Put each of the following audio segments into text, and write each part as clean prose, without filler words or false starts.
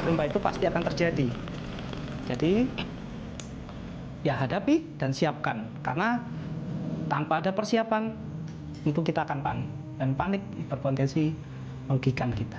gempa itu pasti akan terjadi. Jadi ya hadapi dan siapkan, karena tanpa ada persiapan tentu kita akan panik, dan panik berpotensi merugikan kita.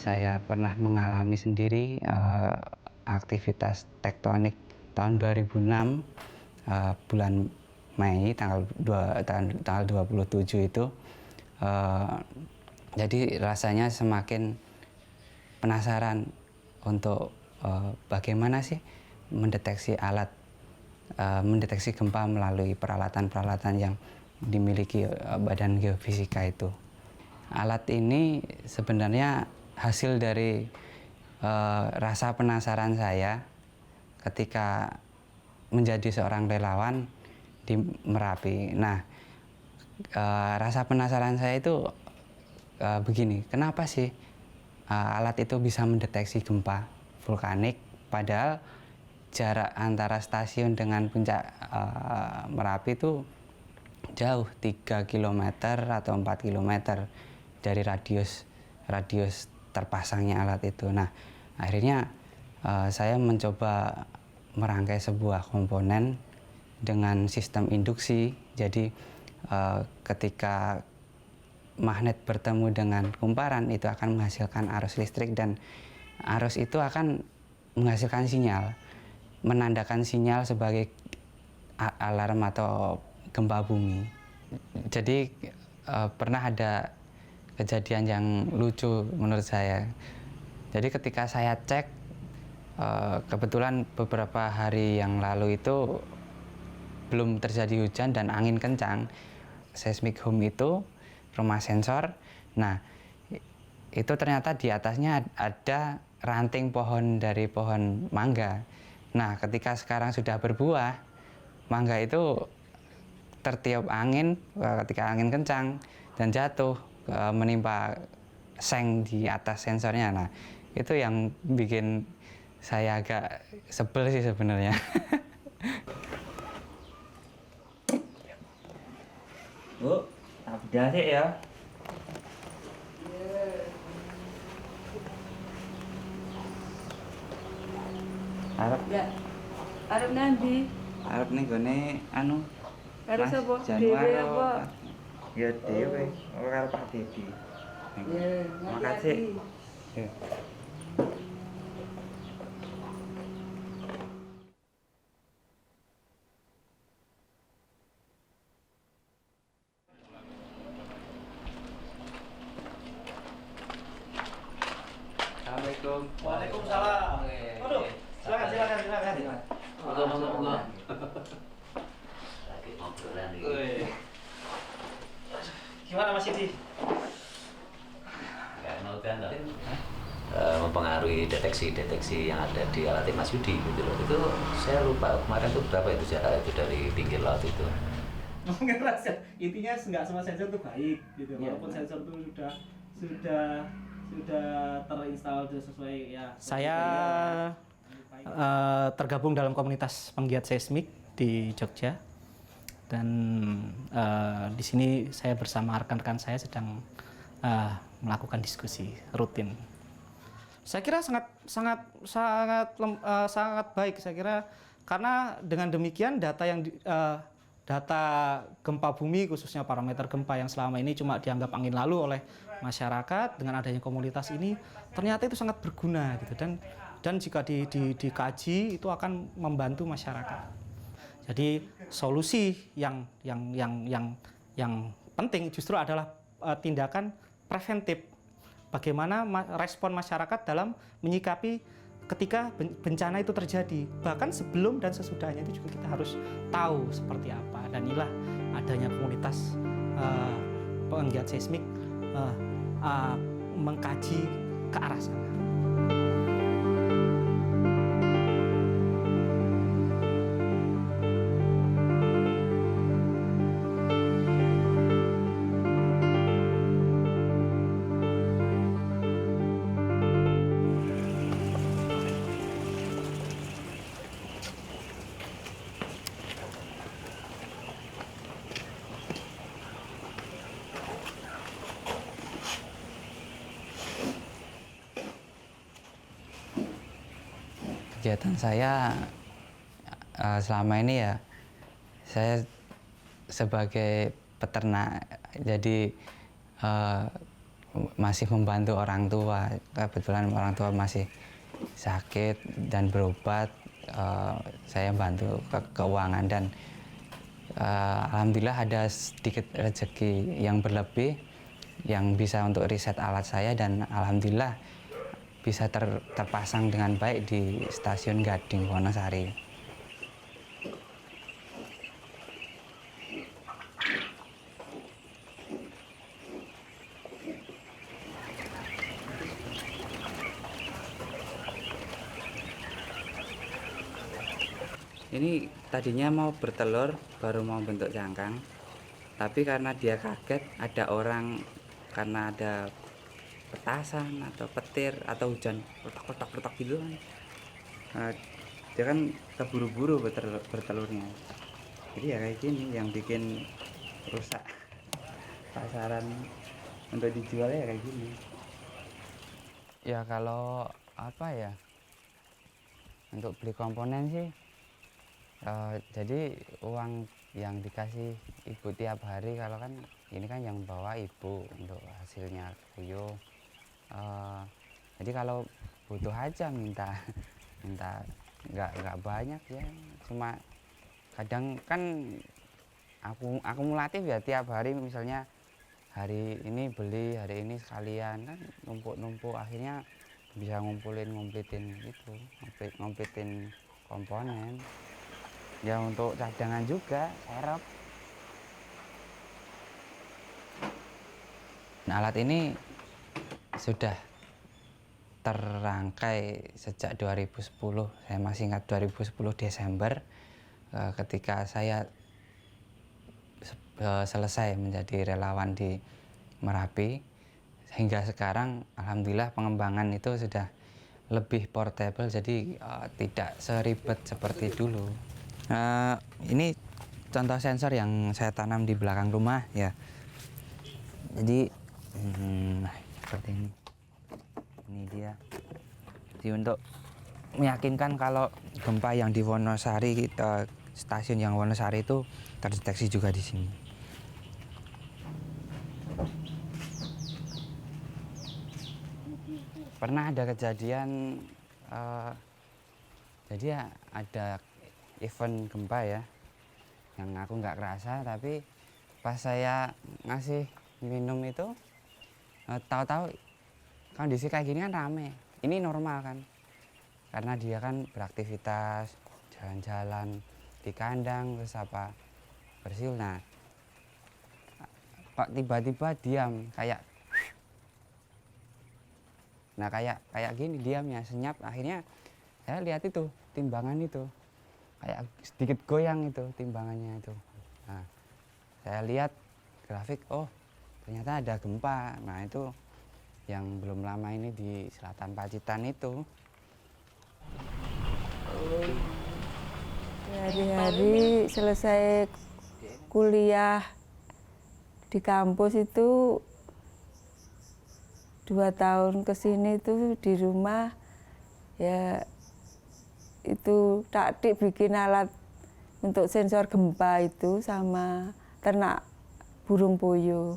Saya pernah mengalami sendiri aktivitas tektonik tahun 2006 bulan Mei tanggal 27 itu. Jadi rasanya semakin penasaran untuk bagaimana sih mendeteksi gempa melalui peralatan-peralatan yang dimiliki Badan Geofisika itu. Alat ini sebenarnya hasil dari rasa penasaran saya ketika menjadi seorang relawan di Merapi. Nah, rasa penasaran saya itu begini, kenapa sih alat itu bisa mendeteksi gempa vulkanik, padahal jarak antara stasiun dengan puncak Merapi itu jauh, 3 km atau 4 km dari radius terpasangnya alat itu. Nah, akhirnya saya mencoba merangkai sebuah komponen dengan sistem induksi. Jadi ketika magnet bertemu dengan kumparan itu akan menghasilkan arus listrik, dan arus itu akan menghasilkan sinyal, menandakan sinyal sebagai alarm atau gempa bumi. Jadi pernah ada kejadian yang lucu menurut saya. Jadi ketika saya cek, kebetulan beberapa hari yang lalu itu belum terjadi hujan dan angin kencang. Seismic home itu rumah sensor. Nah, itu ternyata di atasnya ada ranting pohon dari pohon mangga. Nah, ketika sekarang sudah berbuah, mangga itu tertiup angin ketika angin kencang dan jatuh menimpa seng di atas sensornya. Nah, itu yang bikin saya agak sebel sih sebenarnya. Bu, tak beda sih ya. Arep nanti. Arep ning gone anu. Karo sapa? Januar Dhewe apa? Ya dhewe, karo Pak Dedi. Ya, makasih. Ya. Assalamualaikum. Waalaikumsalam. Waduh, silakan. Monggo. Lagi ngobrolan iki. Gimana Mas Siti? Enggak mau kan toh. Mempengaruhi deteksi yang ada di alat Mas Yudi gitu loh. Itu saya lupa kemarin tuh berapa itu jarak itu dari pinggir laut itu. Intinya nggak semua sensor itu baik gitu. Walaupun sensor itu sudah sudah terinstall sesuai ya. Saya tergabung dalam komunitas penggiat seismik di Jogja, dan di sini saya bersama rekan-rekan saya sedang melakukan diskusi rutin. Saya kira sangat baik, saya kira, karena dengan demikian data gempa bumi, khususnya parameter gempa yang selama ini cuma dianggap angin lalu oleh masyarakat, dengan adanya komunitas ini ternyata itu sangat berguna gitu, dan jika dikaji itu akan membantu masyarakat. Jadi solusi yang penting justru adalah tindakan preventif. Bagaimana respon masyarakat dalam menyikapi ketika bencana itu terjadi, bahkan sebelum dan sesudahnya itu juga kita harus tahu seperti apa. Dan inilah adanya komunitas penggiat seismik mengkaji ke arah sana. Kegiatan saya selama ini ya, saya sebagai peternak, jadi masih membantu orang tua. Kebetulan orang tua masih sakit dan berobat, saya bantu keuangan, dan alhamdulillah ada sedikit rezeki yang berlebih yang bisa untuk riset alat saya, dan alhamdulillah bisa terpasang dengan baik di stasiun Gading Wonosari. Ini tadinya mau bertelur, baru mau bentuk cangkang, tapi karena dia kaget, ada orang, karena ada petasan atau petir atau hujan petak gitu kan, dia kan keburu-buru bertelurnya. Jadi ya kayak gini yang bikin rusak pasaran untuk dijual ya kayak gini. Ya kalau apa ya, untuk beli komponen sih, jadi uang yang dikasih ibu tiap hari, kalau kan ini kan yang bawa ibu untuk hasilnya kuyuh. Jadi kalau butuh aja minta nggak banyak ya, cuma kadang kan akumulatif ya, tiap hari misalnya hari ini beli, hari ini sekalian kan numpuk akhirnya bisa ngumplitin gitu, ngumplitin komponen ya, untuk cadangan juga serep. Nah, alat ini sudah terrangkai sejak 2010. Saya masih ingat 2010 Desember, ketika saya selesai menjadi relawan di Merapi. Hingga sekarang alhamdulillah pengembangan itu sudah lebih portable, jadi tidak seribet seperti dulu. Ini contoh sensor yang saya tanam di belakang rumah ya. Jadi seperti ini dia. Jadi untuk meyakinkan kalau gempa yang di Wonosari, stasiun yang Wonosari itu terdeteksi juga di sini. Pernah ada kejadian, jadi ya ada event gempa ya, yang aku nggak kerasa, tapi pas saya ngasih minum itu, tahu-tahu kondisi kayak gini kan rame. Ini normal kan, karena dia kan beraktivitas, jalan-jalan di kandang, terus apa bersiul. Nah, kok tiba-tiba diam kayak, nah kayak gini diamnya, senyap. Akhirnya saya lihat itu timbangan itu kayak sedikit goyang itu timbangannya itu. Nah, saya lihat grafik, oh ternyata ada gempa. Nah itu yang belum lama ini di Selatan Pacitan itu. Hari-hari selesai kuliah di kampus itu 2 tahun ke sini itu di rumah ya itu taktik bikin alat untuk sensor gempa itu sama ternak burung puyuh.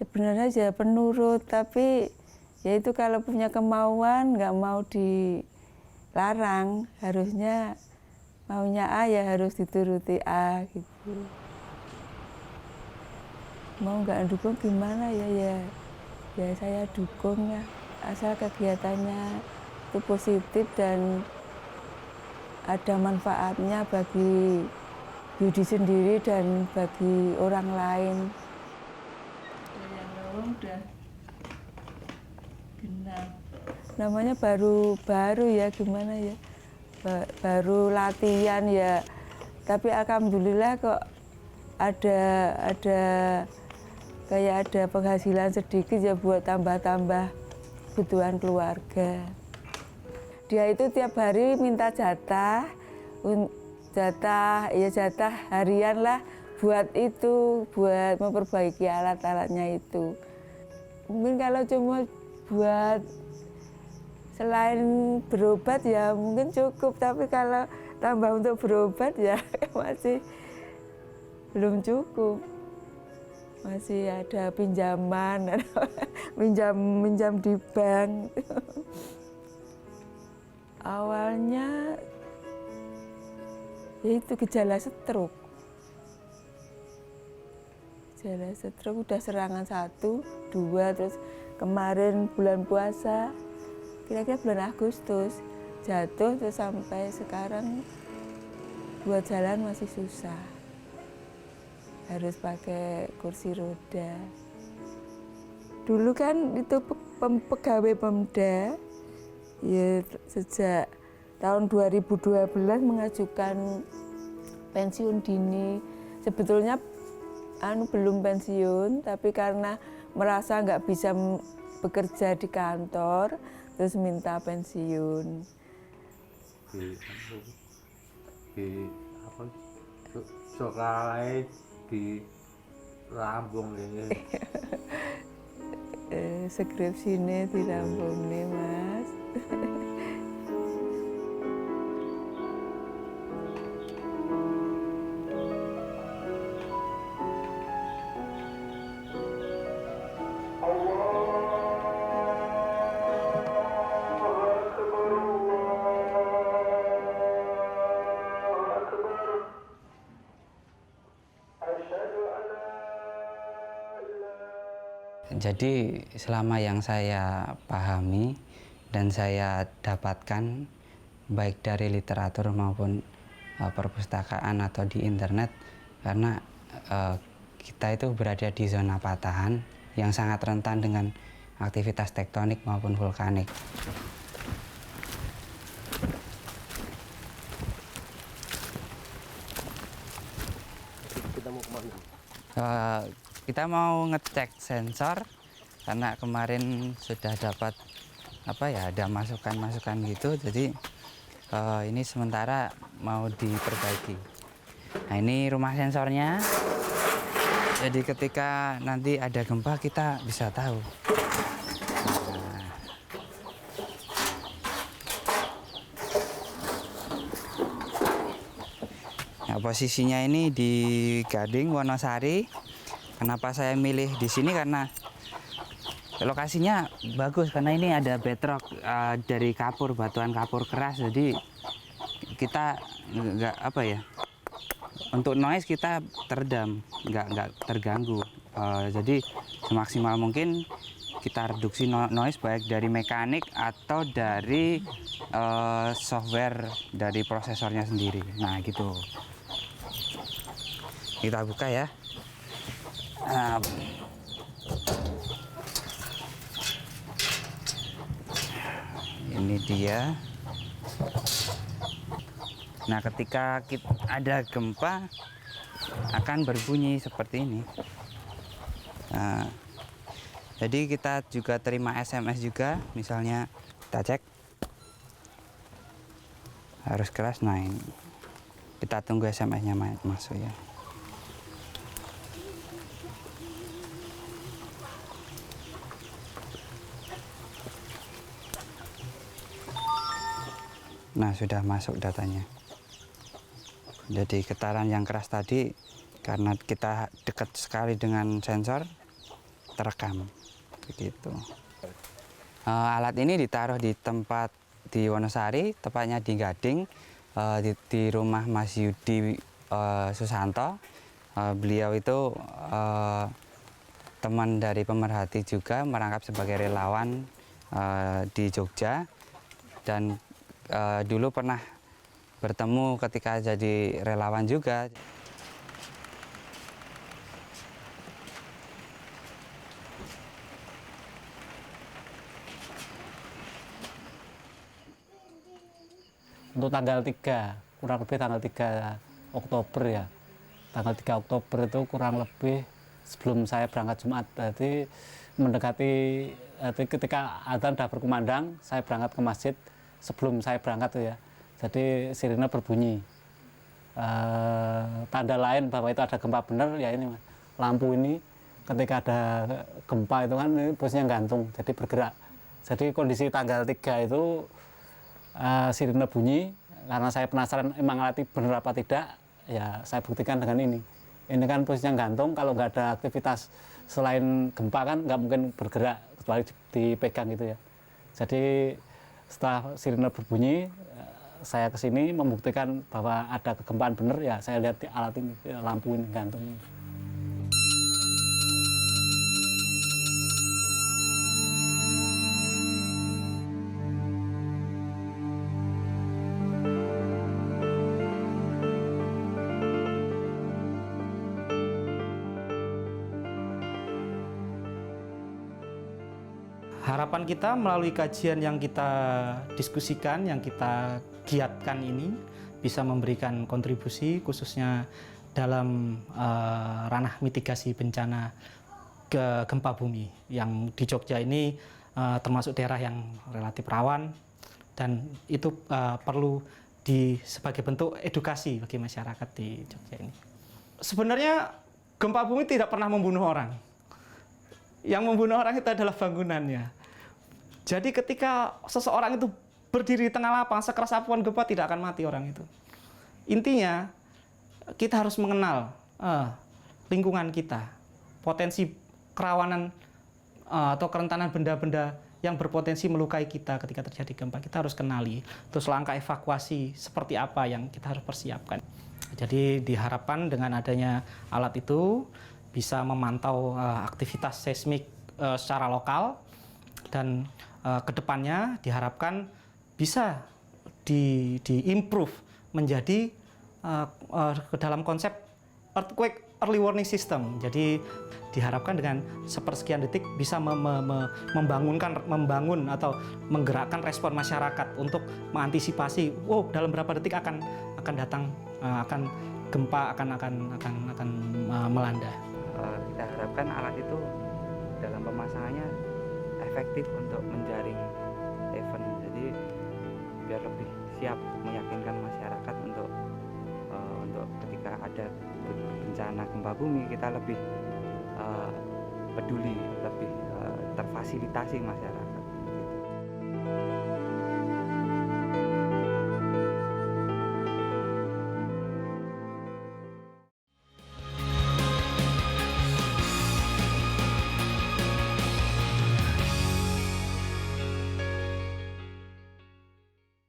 Sebenarnya ya penurut, tapi ya itu kalau punya kemauan nggak mau dilarang, harusnya maunya A ya harus dituruti A gitu. Mau nggak dukung gimana ya saya dukung ya, asal kegiatannya itu positif dan ada manfaatnya bagi Yudi sendiri dan bagi orang lain. Yang lorong udah genap. Namanya baru ya gimana ya, baru latihan ya. Tapi alhamdulillah kok ada kayak ada penghasilan sedikit ya buat tambah-tambah kebutuhan keluarga. Dia itu tiap hari minta jatah harian lah buat itu, buat memperbaiki alat-alatnya itu. Mungkin kalau cuma buat selain berobat ya mungkin cukup, tapi kalau tambah untuk berobat ya masih belum cukup. Masih ada pinjaman, minjam di bank. Awalnya ya itu gejala stroke. Gejala stroke udah serangan 1, 2, terus kemarin bulan puasa, kira-kira bulan Agustus, jatuh terus sampai sekarang buat jalan masih susah. Harus pakai kursi roda. Dulu kan itu pegawai Pemda, ya sejak tahun 2012 mengajukan pensiun dini. Sebetulnya belum pensiun, tapi karena merasa nggak bisa bekerja di kantor, terus minta pensiun. Sokalai di Lampung ini. Skripsine di Lampung nih Mas. Jadi selama yang saya pahami dan saya dapatkan baik dari literatur maupun perpustakaan atau di internet, karena kita itu berada di zona patahan yang sangat rentan dengan aktivitas tektonik maupun vulkanik. Kita mau kemana? Kita mau ngecek sensor karena kemarin sudah dapat ada masukan-masukan gitu, jadi ini sementara mau diperbaiki. Nah, ini rumah sensornya, jadi ketika nanti ada gempa kita bisa tahu. Nah, posisinya ini di Gading, Wonosari. Kenapa saya milih di sini? Karena lokasinya bagus, karena ini ada bedrock dari kapur, batuan kapur keras, jadi kita nggak untuk noise kita teredam, nggak terganggu. Jadi semaksimal mungkin kita reduksi noise baik dari mekanik atau dari software dari prosesornya sendiri. Nah gitu. Kita buka ya. Ini dia. Nah, ketika ada gempa akan berbunyi seperti ini. Nah, Jadi kita juga terima SMS juga, misalnya kita cek harus keras. Nah ini kita tunggu SMS-nya masuk ya. Nah sudah masuk datanya. Jadi getaran yang keras tadi karena kita dekat sekali dengan sensor terekam begitu. Alat ini ditaruh di tempat di Wonosari, tepatnya di Gading, di rumah Mas Yudi Susanto. Beliau itu teman dari pemerhati juga, merangkap sebagai relawan di Jogja, dan dulu pernah bertemu ketika jadi relawan juga. Untuk tanggal 3, kurang lebih tanggal 3 Oktober ya. Tanggal 3 Oktober itu kurang lebih sebelum saya berangkat Jumat. Jadi mendekati ketika adzan sudah berkumandang, saya berangkat ke masjid. Sebelum saya berangkat tuh ya. Jadi sirine berbunyi. Tanda lain bahwa itu ada gempa benar ya ini Mas. Lampu ini ketika ada gempa itu kan ini posisinya gantung, jadi bergerak. Jadi kondisi tanggal 3 itu sirine bunyi, karena saya penasaran emang alat benar apa tidak, ya saya buktikan dengan ini. Ini kan posisinya gantung, kalau nggak ada aktivitas selain gempa kan nggak mungkin bergerak, kecuali dipegang gitu ya. Jadi setelah sirine berbunyi, saya kesini membuktikan bahwa ada kegempaan benar, ya saya lihat di alat ini, lampu ini gantung. Harapan kita melalui kajian yang kita diskusikan, yang kita giatkan ini bisa memberikan kontribusi khususnya dalam ranah mitigasi bencana gempa bumi yang di Jogja ini termasuk daerah yang relatif rawan, dan itu perlu sebagai bentuk edukasi bagi masyarakat di Jogja ini. Sebenarnya gempa bumi tidak pernah membunuh orang. Yang membunuh orang itu adalah bangunannya. Jadi ketika seseorang itu berdiri di tengah lapangan, sekeras apapun gempa tidak akan mati orang itu. Intinya kita harus mengenal lingkungan kita, potensi kerawanan atau kerentanan benda-benda yang berpotensi melukai kita ketika terjadi gempa. Kita harus kenali. Terus langkah evakuasi seperti apa yang kita harus persiapkan. Jadi diharapkan dengan adanya alat itu bisa memantau aktivitas seismik secara lokal, dan kedepannya diharapkan bisa di-improve menjadi ke dalam konsep earthquake early warning system. Jadi diharapkan dengan sepersekian detik bisa membangun atau menggerakkan respon masyarakat untuk mengantisipasi, dalam berapa detik akan datang gempa akan melanda. Kita harapkan alat itu dalam pemasangannya efektif untuk menjaring event, jadi biar lebih siap meyakinkan masyarakat untuk ketika ada bencana gempa bumi kita lebih peduli, lebih terfasilitasi masyarakat.